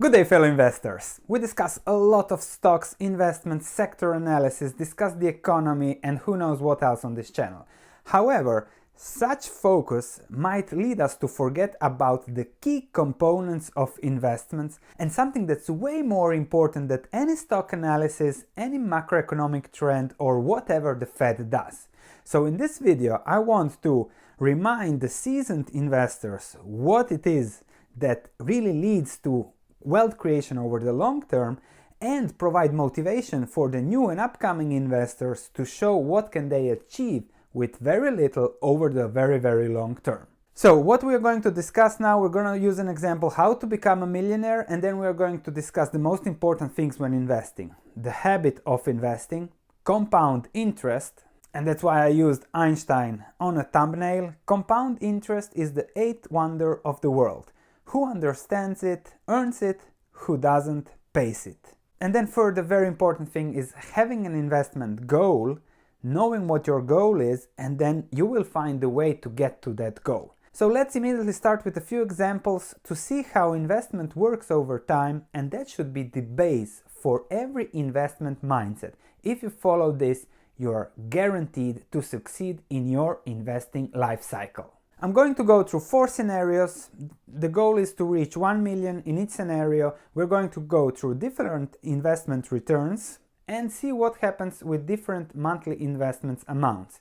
Good day, fellow investors! We discuss a lot of stocks, investments, sector analysis, discuss the economy and who knows what else on this channel. However, such focus might lead us to forget about the key components of investments and something that's way more important than any stock analysis, any macroeconomic trend or whatever the Fed does. So in this video I want to remind the seasoned investors what it is that really leads to wealth creation over the long term and provide motivation for the new and upcoming investors to show what can they achieve with very little over the very long term. So what we are going to discuss now, we're going to use an example how to become a millionaire, and then we're going to discuss the most important things when investing. The habit of investing, compound interest, and that's why I used Einstein on a thumbnail. Compound interest is the eighth wonder of the world. Who understands it, earns it, who doesn't, pays it. And then for the very important thing is having an investment goal, knowing what your goal is, and then you will find a way to get to that goal. So let's immediately start with a few examples to see how investment works over time, and that should be the base for every investment mindset. If you follow this, you're guaranteed to succeed in your investing life cycle. I'm going to go through 4 scenarios. The goal is to reach 1 million in each scenario. We're going to go through different investment returns and see what happens with different monthly investments amounts.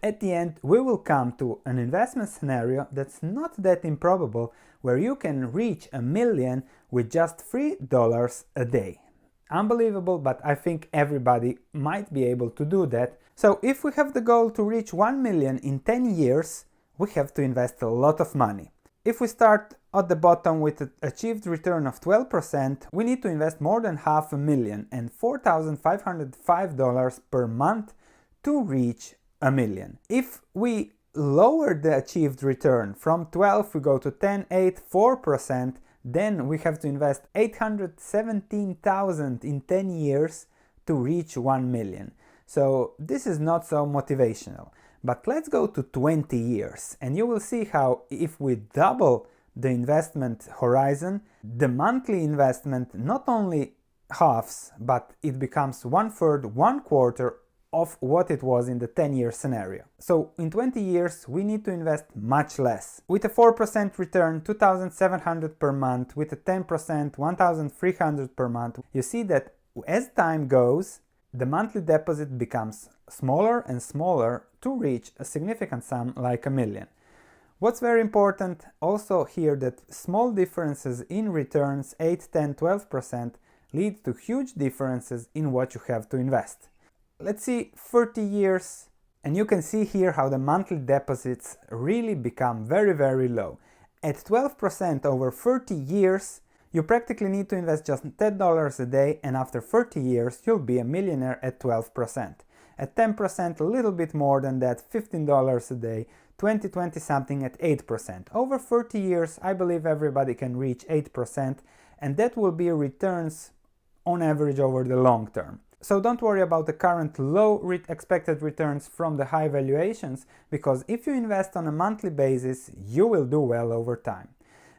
At the end, we will come to an investment scenario that's not that improbable, where you can reach $1 million with just $3 a day. Unbelievable, but I think everybody might be able to do that. So if we have the goal to reach 1 million in 10 years, we have to invest a lot of money. If we start at the bottom with an achieved return of 12%, we need to invest more than $500,000 and $4,505 per month to reach $1 million. If we lower the achieved return from 12, we go to 10, 8, 4%, then we have to invest $817,000 in 10 years to reach 1 million. So this is not so motivational. But let's go to 20 years and you will see how if we double the investment horizon, the monthly investment not only halves, but it becomes 1/3, 1/4 of what it was in the 10-year scenario. So in 20 years we need to invest much less. With a 4% return, $2,700 per month, with a 10%, $1,300 per month. You see that as time goes, the monthly deposit becomes smaller and smaller to reach a significant sum like $1 million. What's very important also here that small differences in returns, 8, 10, 12%, lead to huge differences in what you have to invest. Let's see 30 years, and you can see here how the monthly deposits really become very low. At 12% over 30 years, you practically need to invest just $10 a day, and after 30 years you'll be a millionaire at 12%. At 10%, a little bit more than that, $15 a day, 20 something at 8%. Over 30 years, I believe everybody can reach 8%, and that will be returns on average over the long term. So don't worry about the current low expected returns from the high valuations, because if you invest on a monthly basis, you will do well over time.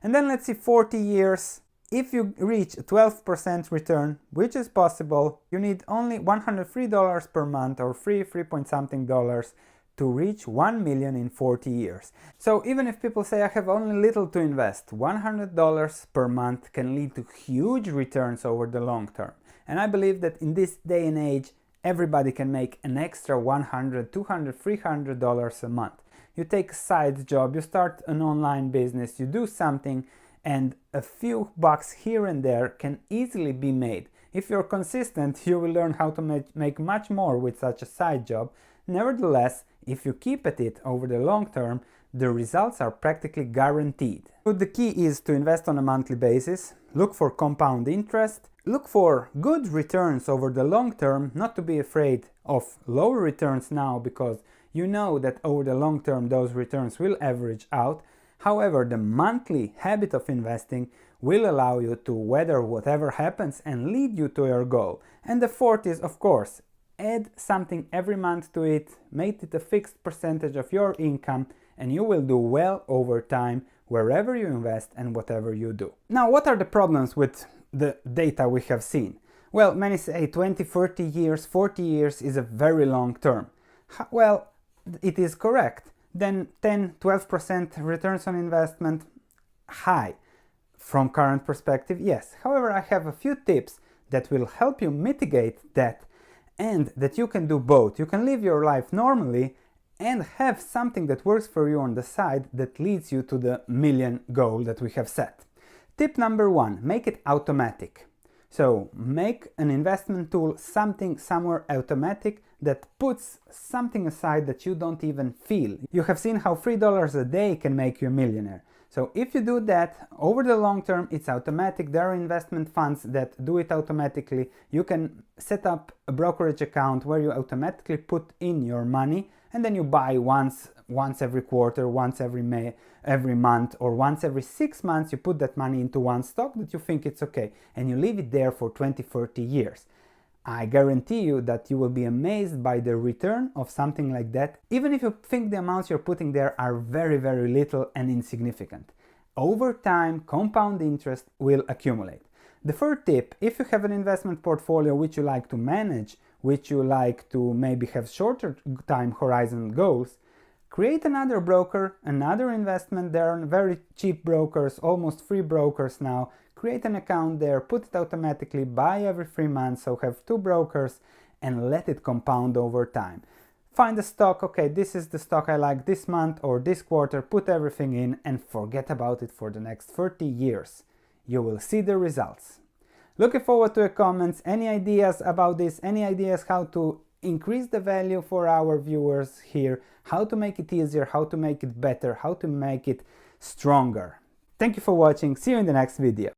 And then let's see 40 years. If you reach a 12% return, which is possible, you need only $103 per month or 3 point something dollars to reach 1 million in 40 years. So even if people say I have only little to invest, $100 per month can lead to huge returns over the long term. And I believe that in this day and age, everybody can make an extra $100, $200, $300 a month. You take a side job, you start an online business, you do something, and a few bucks here and there can easily be made. If you're consistent, you will learn how to make much more with such a side job. Nevertheless, if you keep at it over the long term, the results are practically guaranteed. So the key is to invest on a monthly basis, look for compound interest, look for good returns over the long term, not to be afraid of lower returns now, because you know that over the long term those returns will average out. However, the monthly habit of investing will allow you to weather whatever happens and lead you to your goal. And the fourth is, of course, add something every month to it, make it a fixed percentage of your income, and you will do well over time wherever you invest and whatever you do. Now, what are the problems with the data we have seen? Well, many say 20, 30 years, 40 years is a very long term. Well, it is correct. Then 10, 12% returns on investment, high. From current perspective, yes. However, I have a few tips that will help you mitigate that, and that you can do both. You can live your life normally and have something that works for you on the side that leads you to the million goal that we have set. Tip number 1, make it automatic. So make an investment tool something somewhere automatic that puts something aside that you don't even feel. You have seen how $3 a day can make you a millionaire. So if you do that, over the long term, it's automatic. There are investment funds that do it automatically. You can set up a brokerage account where you automatically put in your money, and then you buy once every quarter, once every month, or once every 6 months. You put that money into one stock that you think it's okay, and you leave it there for 20, 30 years. I guarantee you that you will be amazed by the return of something like that, even if you think the amounts you're putting there are very, very little and insignificant. Over time, compound interest will accumulate. The third tip, if you have an investment portfolio which you like to manage, which you like to maybe have shorter time horizon goals, create another broker, another investment. There are very cheap brokers, almost free brokers now. Create an account there, put it automatically, buy every 3 months, so have 2 brokers, and let it compound over time. Find a stock, okay, this is the stock I like this month or this quarter, put everything in and forget about it for the next 30 years. You will see the results. Looking forward to your comments. Any ideas about this? Any ideas how to increase the value for our viewers here? How to make it easier, how to make it better, how to make it stronger? Thank you for watching. See you in the next video.